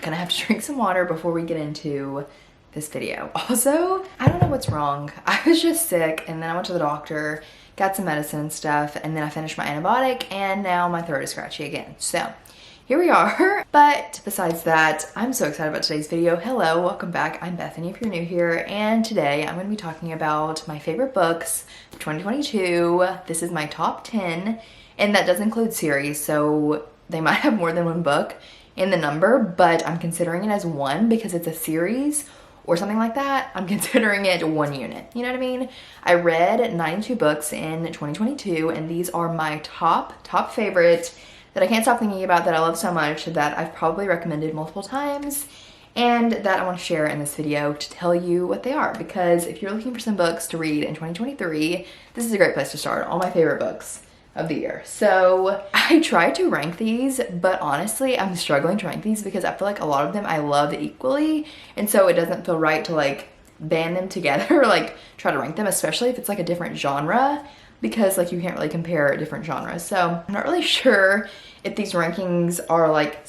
gonna have to drink some water before we get into this video. Also, I don't know what's wrong. I was just sick and then I went to the doctor, got some medicine and stuff, and then I finished my antibiotic and now my throat is scratchy again. So here we are. But besides that, I'm so excited about today's video. Hello, welcome back. I'm Bethany if you're new here, and today I'm going to be talking about my favorite books of 2022. This is my top 10, and that does include series, so they might have more than one book in the number, but I'm considering it as one because it's a series or something like that. I'm considering it one unit. You know what I mean? I read 92 books in 2022, and these are my top favorite that I can't stop thinking about, that I love so much, that I've probably recommended multiple times, and that I want to share in this video to tell you what they are. Because if you're looking for some books to read in 2023, this is a great place to start. All my favorite books of the year. So I tried to rank these, but honestly I'm struggling to rank these because I feel like a lot of them I love equally, and so it doesn't feel right to like band them together, like try to rank them, especially if it's like a different genre, because like you can't really compare different genres. So I'm not really sure if these rankings are like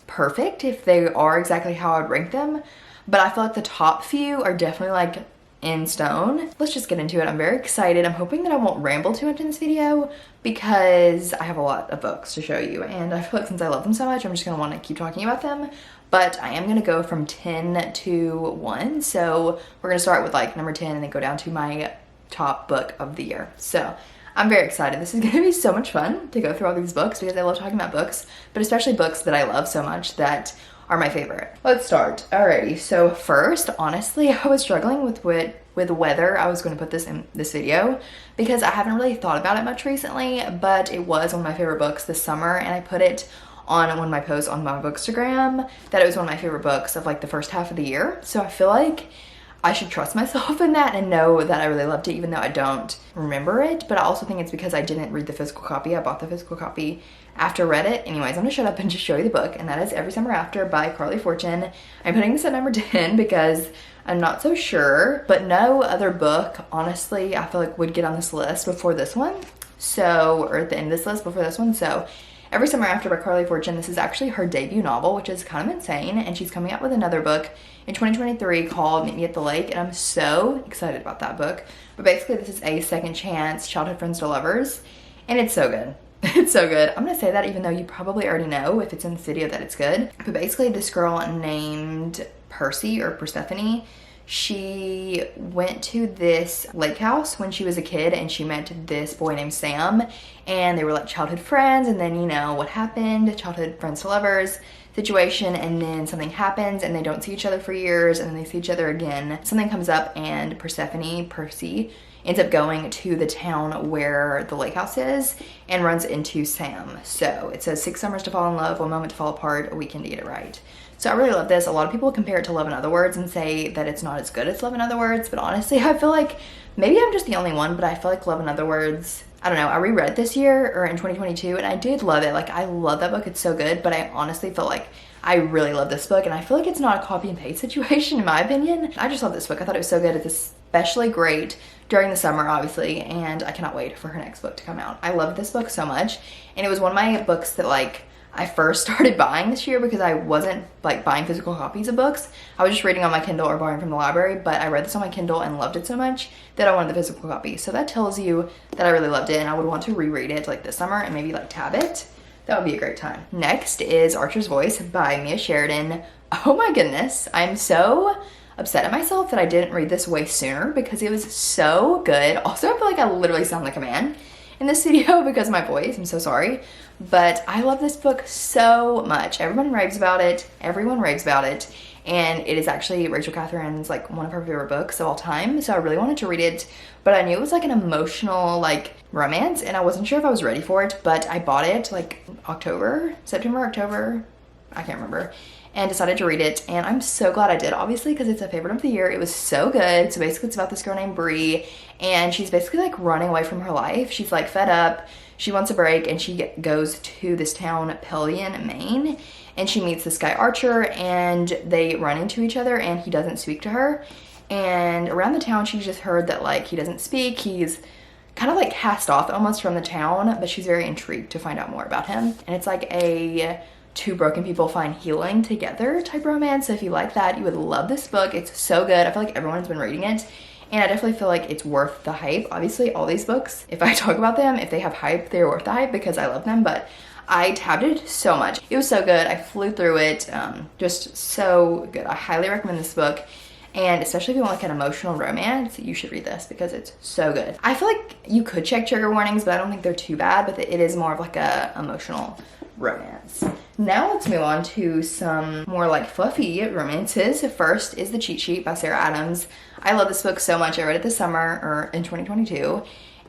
perfect, if they are exactly how I'd rank them, but I feel like the top few are definitely like in stone. Let's just get into it. I'm very excited. I'm hoping that I won't ramble too much in this video because I have a lot of books to show you, and I feel like since I love them so much, I'm just gonna want to keep talking about them. But I am gonna go from 10 to 1. So we're gonna start with like number 10 and then go down to my top book of the year. So I'm very excited. This is gonna be so much fun to go through all these books because I love talking about books, but especially books that I love so much that are my favorite. Let's start. Alrighty, so first, honestly, I was struggling with whether I was going to put this in this video because I haven't really thought about it much recently, but it was one of my favorite books this summer, and I put it on one of my posts on my Bookstagram that it was one of my favorite books of like the first half of the year. So I feel like I should trust myself in that and know that I really loved it even though I don't remember it. But I also think it's because I didn't read the physical copy. I bought the physical copy after I read it. Anyways, I'm gonna shut up and just show you the book, and that is Every Summer After by Carly Fortune. I'm putting this at number 10 because I'm not so sure, but no other book, honestly, I feel like would get on this list before this one. So, or at the end of this list before this one. So Every Summer After by Carly Fortune. This is actually her debut novel, which is kind of insane, and she's coming out with another book in 2023 called Meet Me at the Lake, and I'm so excited about that book. But basically this is a second chance childhood friends to lovers, and it's so good. It's so good. I'm gonna say that even though you probably already know if it's in this video that it's good. But basically this girl named Percy or Persephone, she went to this lake house when she was a kid, and she met this boy named Sam, and they were like childhood friends, and then you know what happened, childhood friends to lovers situation, and then something happens and they don't see each other for years, and then they see each other again. Something comes up and Percy ends up going to the town where the lake house is and runs into Sam. So it says 6 summers to fall in love, 1 moment to fall apart, a weekend to get it right. So I really love this. A lot of people compare it to Love in Other Words and say that it's not as good as Love in Other Words, but honestly I feel like maybe I'm just the only one, but I feel like Love in Other Words, I don't know, I reread it this year or in 2022 and I did love it. Like I love that book, it's so good, but I honestly feel like I really love this book, and I feel like it's not a copy and paste situation in my opinion. I just love this book. I thought it was so good. It's especially great during the summer, obviously, and I cannot wait for her next book to come out. I love this book so much, and it was one of my books that like I first started buying this year because I wasn't like buying physical copies of books. I was just reading on my Kindle or borrowing from the library, but I read this on my Kindle and loved it so much that I wanted the physical copy. So that tells you that I really loved it, and I would want to reread it like this summer and maybe like tab it. That would be a great time. Next is Archer's Voice by Mia Sheridan. Oh my goodness, I'm so upset at myself that I didn't read this way sooner because it was so good. Also, I feel like I literally sound like a man in this video because of my voice. I'm so sorry. But I love this book so much. Everyone raves about it. Everyone raves about it. And it is actually Rachel Catherine's like one of her favorite books of all time. So I really wanted to read it, but I knew it was like an emotional like romance, and I wasn't sure if I was ready for it, but I bought it like September, October, I can't remember, and decided to read it, and I'm so glad I did, obviously, because it's a favorite of the year. It was so good. So basically it's about this girl named Bree, and she's basically like running away from her life. She's like fed up, she wants a break, and she goes to this town, Pellion, Maine, and she meets this guy Archer, and they run into each other, and he doesn't speak to her. And around the town she's just heard that like he doesn't speak, he's kind of like cast off almost from the town, but she's very intrigued to find out more about him. And it's like a two broken people find healing together type romance. So if you like that, you would love this book. It's so good. I feel like everyone's been reading it, and I definitely feel like it's worth the hype. Obviously, all these books, if I talk about them, if they have hype, they're worth the hype because I love them, but I tabbed it so much. It was so good. I flew through it. Just so good. I highly recommend this book. And especially if you want like an emotional romance, you should read this because it's so good. I feel like you could check trigger warnings, but I don't think they're too bad, but it is more of like a emotional romance. Now let's move on to some more like fluffy romances. First is The Cheat Sheet by Sarah Adams. I love this book so much. I read it this summer, or in 2022.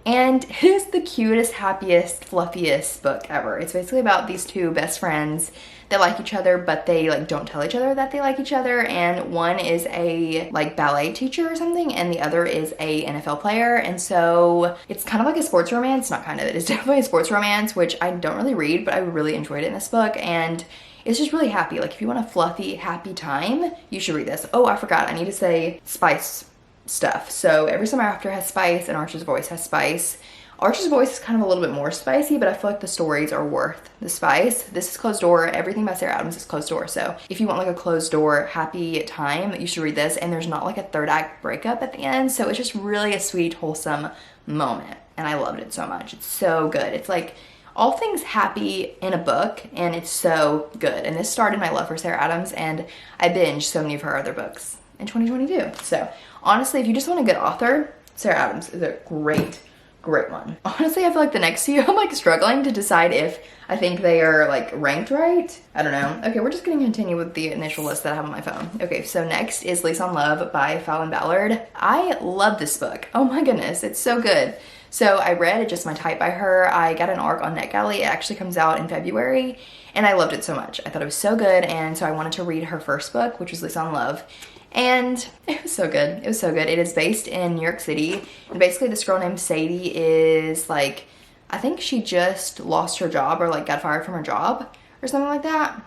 And it is the cutest, happiest, fluffiest book ever. It's basically about these two best friends that like each other, but they like don't tell each other that they like each other. And one is a like ballet teacher or something, and the other is a NFL player. And so it's kind of like a sports romance, not kind of, it is definitely a sports romance, which I don't really read, but I really enjoyed it in this book. And it's just really happy. Like if you want a fluffy, happy time, you should read this. Oh, I forgot, I need to say spice stuff. So Every Summer After has spice, and Archer's Voice has spice. Archer's Voice is kind of a little bit more spicy, but I feel like the stories are worth the spice. This is closed door. Everything by Sarah Adams is closed door. So if you want like a closed door happy time, you should read this. And there's not like a third act breakup at the end. So it's just really a sweet, wholesome moment. And I loved it so much. It's so good. It's like all things happy in a book, and it's so good. And this started my love for Sarah Adams, and I binged so many of her other books in 2022. So honestly, if you just want a good author, Sarah Adams is a great one. Honestly, I feel like the next few, I'm like struggling to decide if I think they are like ranked right. I don't know. Okay, we're just gonna continue with the initial list that I have on my phone. Okay, so next is Lease on Love by Fallon Ballard. I love this book. Oh my goodness, it's so good. So I read Just My Type by her. I got an ARC on NetGalley. It actually comes out in February, and I loved it so much. I thought it was so good, and so I wanted to read her first book, which was Lease on Love. And it was so good. It was so good. It is based in New York City. And basically this girl named Sadie is like, I think she just lost her job or like got fired from her job or something like that.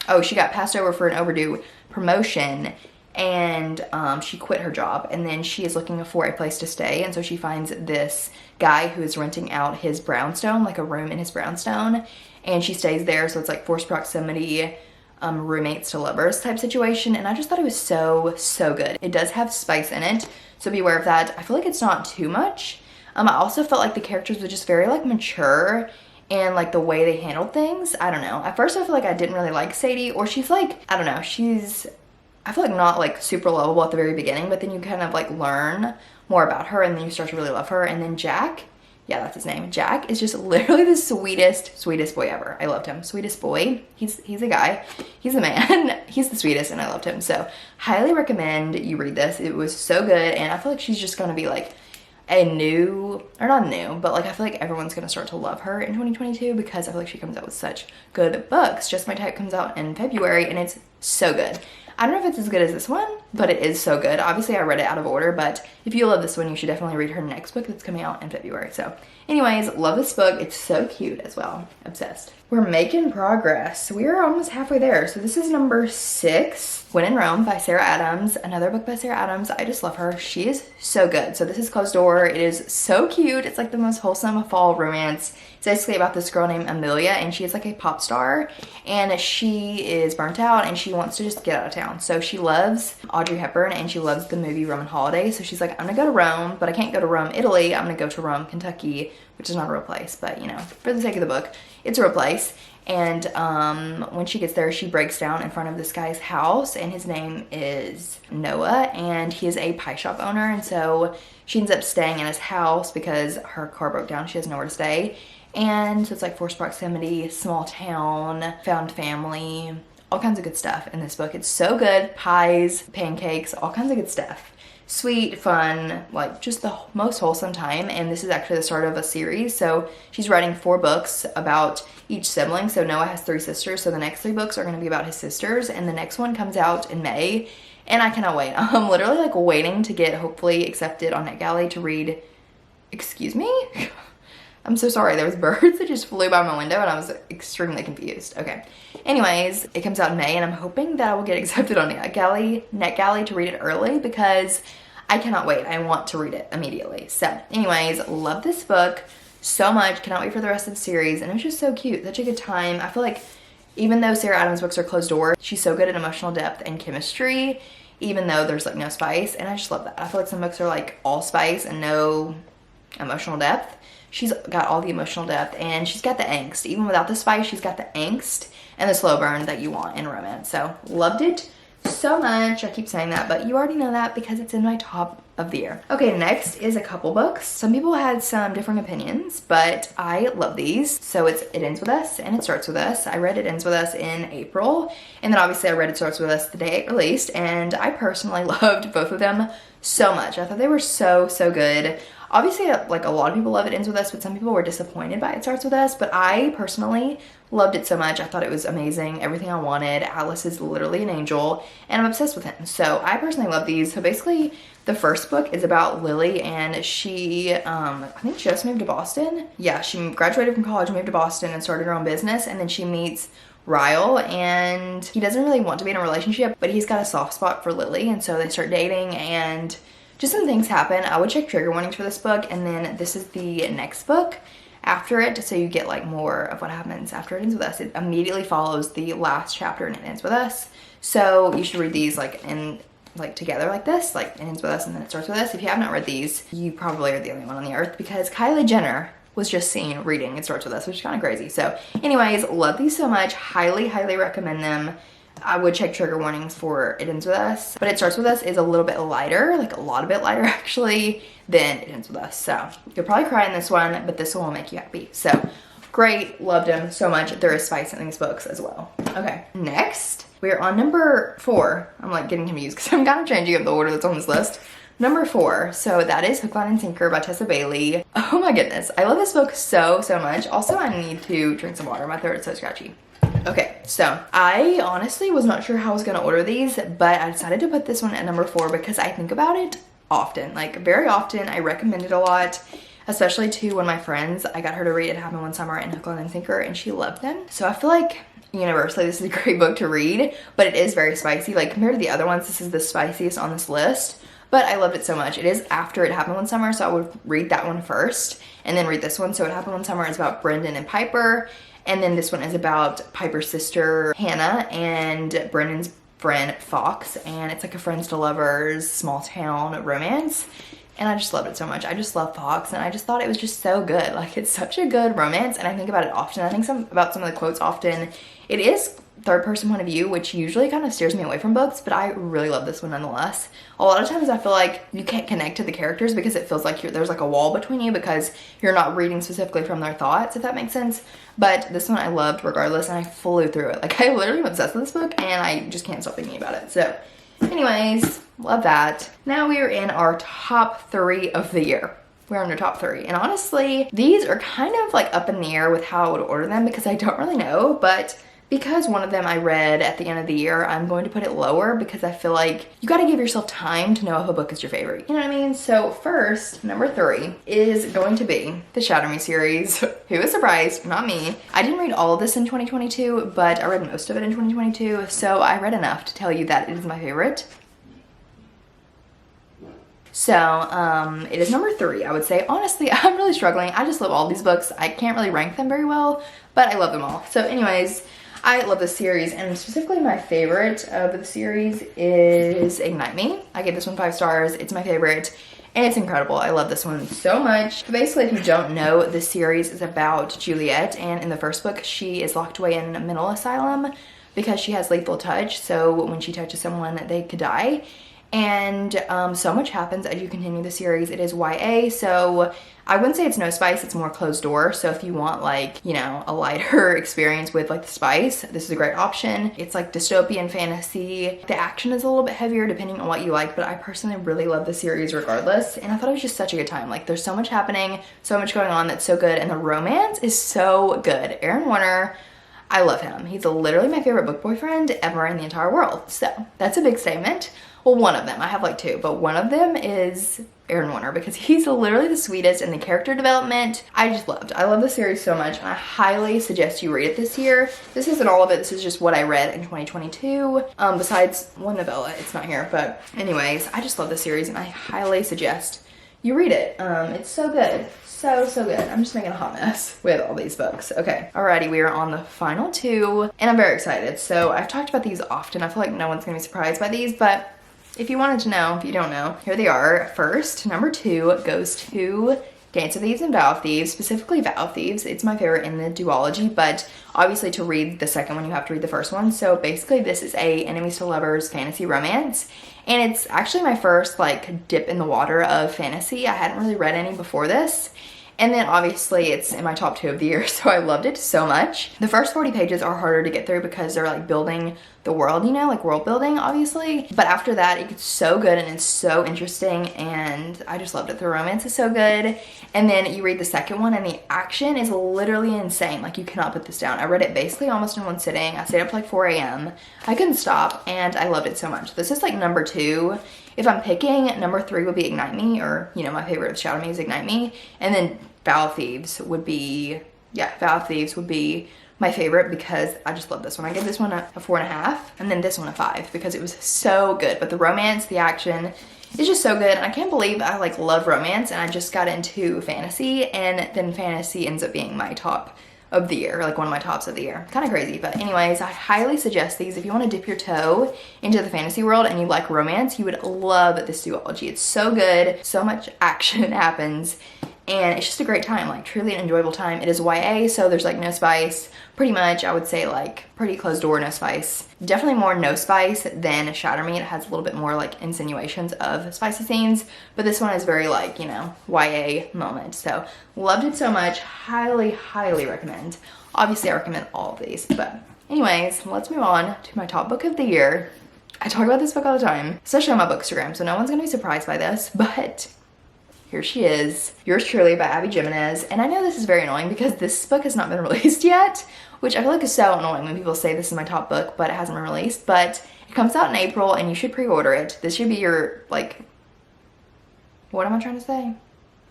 Oh, she got passed over for an overdue promotion, and she quit her job, and then she is looking for a place to stay. And so she finds this guy who is renting out his brownstone, like a room in his brownstone, and she stays there. So it's like forced proximity, roommates to lovers type situation. And I just thought it was so good. It does have spice in it, so be aware of that. I feel like it's not too much. I also felt like the characters were just very like mature, and like the way they handled things, I don't know. At first I feel like I didn't really like Sadie, or she's like, I don't know, I feel like not like super lovable at the very beginning, but then you kind of like learn more about her, and then you start to really love her. And then Jack, yeah, that's his name. Jack is just literally the sweetest boy ever. I loved him. Sweetest boy. He's a guy. He's a man. He's the sweetest, and I loved him. So highly recommend you read this. It was so good, and I feel like she's just gonna be like a new, or not new, but like I feel like everyone's gonna start to love her in 2022 because I feel like she comes out with such good books. Just My Type comes out in February, and it's so good. I don't know if it's as good as this one, but it is so good. Obviously, I read it out of order, but if you love this one, you should definitely read her next book that's coming out in February. So anyways, love this book. It's so cute as well. Obsessed. We're making progress. We are almost halfway there. So this is number 6, When in Rome by Sarah Adams. Another book by Sarah Adams. I just love her. She is so good. So this is closed door. It is so cute. It's like the most wholesome fall romance. It's basically about this girl named Amelia, and she is like a pop star, and she is burnt out, and she wants to just get out of town. So she loves Audrey Hepburn, and she loves the movie Roman Holiday. So she's like, I'm gonna go to Rome, but I can't go to Rome, Italy. I'm gonna go to Rome, Kentucky, which is not a real place, but you know, for the sake of the book, it's a real place. And when she gets there, she breaks down in front of this guy's house, and his name is Noah, and he is a pie shop owner. And so she ends up staying in his house because her car broke down. She has nowhere to stay. And so it's like forced proximity, small town, found family, all kinds of good stuff in this book. It's so good. Pies, pancakes, all kinds of good stuff. Sweet, fun, like just the most wholesome time. And this is actually the start of a series. So she's writing 4 books about each sibling. So Noah has 3 sisters. So the next 3 books are going to be about his sisters. And the next one comes out in May. And I cannot wait. I'm literally like waiting to get hopefully accepted on NetGalley to read. Excuse me? I'm so sorry. There was birds that just flew by my window, and I was extremely confused. Okay. Anyways, it comes out in May, and I'm hoping that I will get accepted on NetGalley to read it early because I cannot wait. I want to read it immediately. So anyways, love this book so much. Cannot wait for the rest of the series. And it was just so cute. Such a good time. I feel like Even though Sarah Adams' books are closed door, she's so good at emotional depth and chemistry, even though there's like no spice, and I just love that. I feel like some books are like all spice and no emotional depth. She's got all the emotional depth and she's got the angst. Even without the spice, she's got the angst and the slow burn that you want in romance. So loved it so much. I keep saying that, but you already know that because it's in my top of the year. Okay, next is a couple books. Some people had some different opinions, but I love these. So it's It Ends With Us and It Starts With Us. I read It Ends With Us in April, and then obviously I read It Starts With Us the day it released, and I personally loved both of them so much. I thought they were so good. Obviously, like a lot of people love It Ends With Us, but some people were disappointed by It Starts With Us, but I personally loved it so much. I thought it was amazing, everything I wanted. Alice is literally an angel, and I'm obsessed with him. So I personally love these. So basically, the first book is about Lily, and she, I think she just moved to Boston. Yeah, she graduated from college, moved to Boston, and started her own business, and then she meets Ryle, and he doesn't really want to be in a relationship, but he's got a soft spot for Lily, and so they start dating, and just some things happen. I would check trigger warnings for this book, and then this is the next book after it, so you get like more of what happens after It Ends With Us. It immediately follows the last chapter in It Ends With Us, so you should read these like in like together like this, like It Ends With Us and then It Starts With Us. If you have not read these, you probably are the only one on the earth, because Kylie Jenner was just seen reading It Starts With Us, which is kind of crazy. So anyways, love these so much. Highly recommend them. I would check trigger warnings for It Ends With Us, but It Starts With Us is a little bit lighter, like a lot bit lighter actually, than It Ends With Us. So you'll probably cry in this one, but this one will make you happy. So great, loved them so much. There is spice in these books as well. Okay, next we are on number 4. I'm like getting confused because I'm kind of changing up the order that's on this list. Number 4, so that is Hook, Line, and Sinker by Tessa Bailey. Oh my goodness, I love this book so much. Also, I need to drink some water. My throat is so scratchy. Okay, so I honestly was not sure how I was gonna order these, but I decided to put this one at number 4 because I think about it often, like very often. I recommend it a lot, especially to one of my friends. I got her to read It Happened One Summer and Hook, Line, and Sinker, and she loved them. So I feel like universally this is a great book to read, but it is very spicy. Like compared to the other ones, this is the spiciest on this list, but I loved it so much. It is after It Happened One Summer, so I would read that one first and then read this one. So It Happened One Summer is about Brendan and Piper, and then this one is about Piper's sister Hannah and Brendan's friend Fox, and it's like a friends to lovers small town romance, and I just loved it so much. I just love Fox, and I just thought it was just so good. Like, it's such a good romance, and I think about it often. I think about some of the quotes often. It is third person point of view, which usually kind of steers me away from books, but I really love this one nonetheless. A lot of times I feel like you can't connect to the characters because it feels like there's like a wall between you because you're not reading specifically from their thoughts, if that makes sense. But this one I loved regardless, and I flew through it. Like, I literally am obsessed with this book, and I just can't stop thinking about it. So anyways, love that. Now we are in our top 3 of the year. We're on our top 3, and honestly these are kind of like up in the air with how I would order them because I don't really know, but because one of them I read at the end of the year, I'm going to put it lower because I feel like you got to give yourself time to know if a book is your favorite. You know what I mean? So first, number 3 is going to be the Shatter Me series. Who is surprised? Not me. I didn't read all of this in 2022, but I read most of it in 2022, so I read enough to tell you that it is my favorite. So it is number 3, I would say. Honestly, I'm really struggling. I just love all these books. I can't really rank them very well, but I love them all. So anyways, I love this series, and specifically my favorite of the series is Ignite Me. I gave this one 5 stars. It's my favorite, and it's incredible. I love this one so much. Basically, if you don't know, this series is about Juliet, and in the first book, she is locked away in a mental asylum because she has lethal touch, so when she touches someone, they could die. And so much happens as you continue the series. It is YA, so I wouldn't say it's no spice, it's more closed door. So if you want, like, you know, a lighter experience with like the spice, this is a great option. It's like dystopian fantasy. The action is a little bit heavier depending on what you like, but I personally really love the series regardless, and I thought it was just such a good time. Like, there's so much happening, so much going on that's so good, and the romance is so good. Aaron Warner, I love him. He's literally my favorite book boyfriend ever in the entire world, so that's a big statement. Well, one of them. I have like 2, but one of them is Aaron Warner because he's literally the sweetest, and the character development I just loved. I love the series so much, and I highly suggest you read it this year. This isn't all of it. This is just what I read in 2022. Besides one novella, it's not here. But anyways, I just love the series, and I highly suggest you read it. It's so good. So good. I'm just making a hot mess with all these books. Okay, alrighty, we are on the final 2 and I'm very excited. So I've talked about these often. I feel like no one's gonna be surprised by these, but if you wanted to know, if you don't know, here they are. First, number 2 goes to Dance of Thieves and Vow of Thieves, specifically Vow of Thieves. It's my favorite in the duology, but obviously to read the second one, you have to read the first one. So basically this is a enemies to lovers fantasy romance. And it's actually my first like dip in the water of fantasy. I hadn't really read any before this. And then obviously it's in my top 2 of the year, so I loved it so much. The first 40 pages are harder to get through because they're like building the world, you know, like world building, obviously. But after that, it gets so good and it's so interesting and I just loved it. The romance is so good. And then you read the second one and the action is literally insane. Like you cannot put this down. I read it basically almost in one sitting. I stayed up like 4 a.m. I couldn't stop and I loved it so much. This is like number 2. If I'm picking, number 3 would be Ignite Me, or, you know, my favorite of Shatter Me is Ignite Me. And then Vow of Thieves would be, Vow of Thieves would be my favorite because I just love this one. I give this one a 4.5 and then this one a 5 because it was so good. But the romance, the action is just so good. And I can't believe I like love romance and I just got into fantasy and then fantasy ends up being my top of the year, like one of my tops of the year. Kind of crazy, but anyways, I highly suggest these. If you want to dip your toe into the fantasy world and you like romance, you would love this duology. It's so good, so much action happens, and it's just a great time, like truly an enjoyable time. It is YA, so there's like no spice. Pretty much, I would say like pretty closed door, no spice. Definitely more no spice than Shatter Me. It has a little bit more like insinuations of spicy scenes, but this one is very like, you know, YA moment. So loved it so much. Highly recommend. Obviously, I recommend all of these, but anyways, let's move on to my top book of the year. I talk about this book all the time, especially on my bookstagram, so no one's gonna be surprised by this, but here she is, Yours Truly by Abby Jimenez. And I know this is very annoying because this book has not been released yet, which I feel like is so annoying when people say this is my top book, but it hasn't been released. But it comes out in April and you should pre-order it. This should be your, like, what am I trying to say?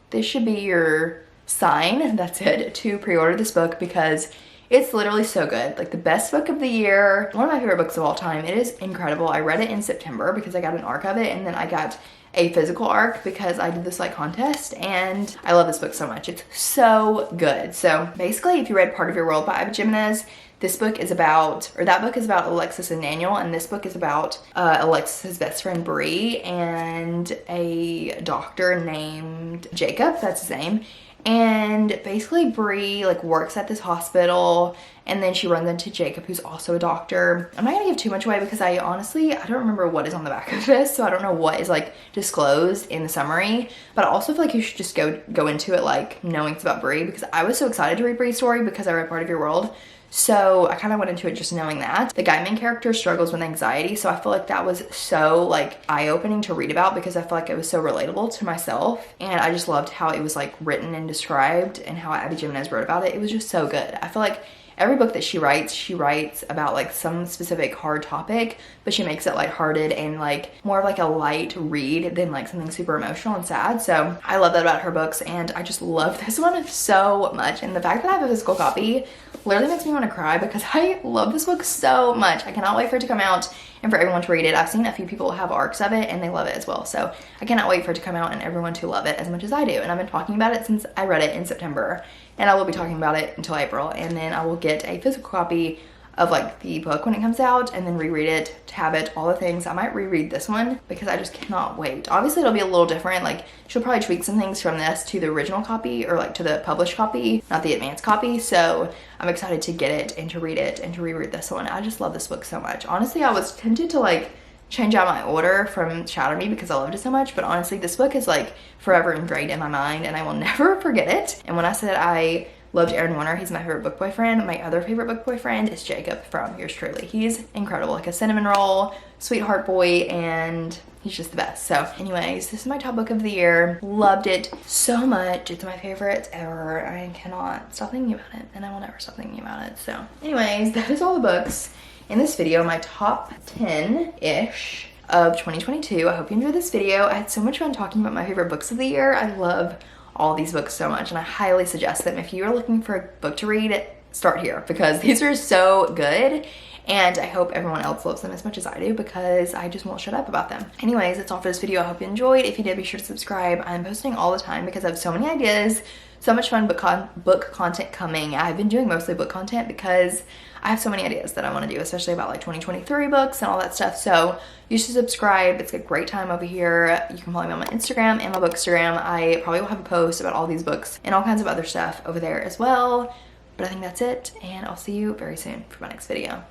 This should be your sign, that's it, to pre-order this book because it's literally so good. Like the best book of the year, one of my favorite books of all time. It is incredible. I read it in September because I got an arc of it, and then I got a physical arc because I did this like contest, and I love this book so much. It's so good. So basically, if you read Part of Your World by Abby Jimenez, this book is about, or that book is about Alexis and Daniel, and this book is about Alexis's best friend Bree and a doctor named Jacob, that's his name. And basically Bree like works at this hospital and then she runs into Jacob, who's also a doctor. I'm not gonna give too much away because I don't remember what is on the back of this, so I don't know what is like disclosed in the summary, but I also feel like you should just go into it like knowing it's about Bree, because I was so excited to read Bree's story because I read Part of Your World. So I kind of went into it just knowing that. The guy main character struggles with anxiety, so I feel like that was so like eye-opening to read about because I feel like it was so relatable to myself, and I just loved how it was like written and described and how Abby Jimenez wrote about it. It was just so good. I feel like every book that she writes about like some specific hard topic, but she makes it lighthearted and like more of like a light read than like something super emotional and sad. So I love that about her books, and I just love this one so much. And the fact that I have a physical copy literally makes me want to cry because I love this book so much. I cannot wait for it to come out and for everyone to read it. I've seen a few people have arcs of it and they love it as well. So I cannot wait for it to come out and everyone to love it as much as I do. And I've been talking about it since I read it in September, and I will be talking about it until April. And then I will get a physical copy of like the book when it comes out and then reread it, tab it, all the things. I might reread this one because I just cannot wait. Obviously it'll be a little different. Like she'll probably tweak some things from this to the original copy, or like to the published copy, not the advanced copy. So I'm excited to get it and to read it and to reread this one. I just love this book so much. Honestly, I was tempted to like change out my order from Shatter Me because I loved it so much, but honestly this book is like forever ingrained in my mind and I will never forget it. And when I said I loved Aaron Warner, he's my favorite book boyfriend. My other favorite book boyfriend is Jacob from Yours Truly. He's incredible, like a cinnamon roll, sweetheart boy, and he's just the best. So anyways, this is my top book of the year. Loved it so much. It's my favorite ever. I cannot stop thinking about it, and I will never stop thinking about it. So anyways, that is all the books in this video, my top 10-ish of 2022. I hope you enjoyed this video. I had so much fun talking about my favorite books of the year. I love all these books so much and I highly suggest them. If you are looking for a book to read, start here because these are so good and I hope everyone else loves them as much as I do because I just won't shut up about them. Anyways, that's all for this video. I hope you enjoyed. If you did, be sure to subscribe. I'm posting all the time because I have so many ideas, so much fun book content coming. I've been doing mostly book content because I have so many ideas that I want to do, especially about like 2023 books and all that stuff. So you should subscribe. It's a great time over here. You can follow me on my Instagram and my bookstagram. I probably will have a post about all these books and all kinds of other stuff over there as well. But I think that's it, and I'll see you very soon for my next video.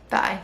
Bye.